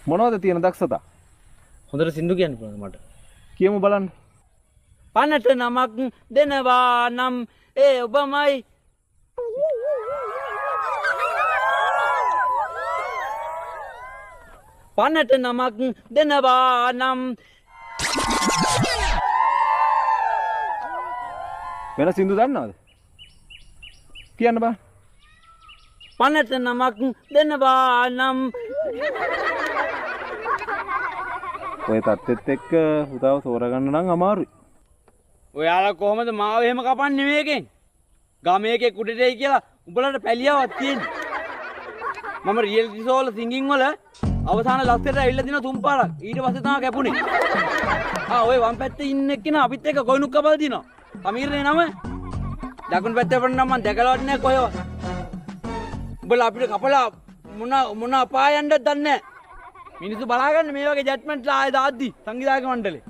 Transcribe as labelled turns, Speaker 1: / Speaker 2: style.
Speaker 1: මොනවද තියෙන දක්ෂතා?
Speaker 2: හොඳට සින්දු කියන්න පුළුවන් මට.
Speaker 1: කියමු බලන්න.
Speaker 2: පනට නමක් දෙනවා නම් ඒ ඔබමයි. පනට නමක් දෙනවා නම්
Speaker 1: වෙන සින්දු දන්නවද? කියන්න බෑ.
Speaker 2: පනට නමක් දෙනවා නම්
Speaker 1: ඔය තත්ත්වෙත් එක්ක පුතාව තෝරගන්න නම් අමාරුයි.
Speaker 2: ඔයාලා කොහොමද මාව එහෙම කපන්නේ මේකෙන්? ගමේ එකේ කුඩේටයි කියලා උඹලට පැලියාවක් තියෙන්නේ. මම රියැලිටි ෂෝ වල සිංගින් වල අවසාන ලස්සට ඇවිල්ලා දින තුන් පාරක්. ඊට පස්සේ තමයි කැපුණේ. ඔය වම් පැත්තේ ඉන්න එක්කෙනා අපිත් එක්ක ගොයිනුක් කපලා දිනවා. සමීරනේ නම. දකුණු පැත්තේ වුණ නම් මම දැකලවත් නැහැ කොහෙවත්. උඹලා අපිට කපලා මොන අපායන්ද දන්නේ නැහැ. මිනිස්සු බලාගන්න මේ වගේ ජජ්මන්ට්ලා ආයෙ දාද්දි සංවිධායක මණ්ඩලේ.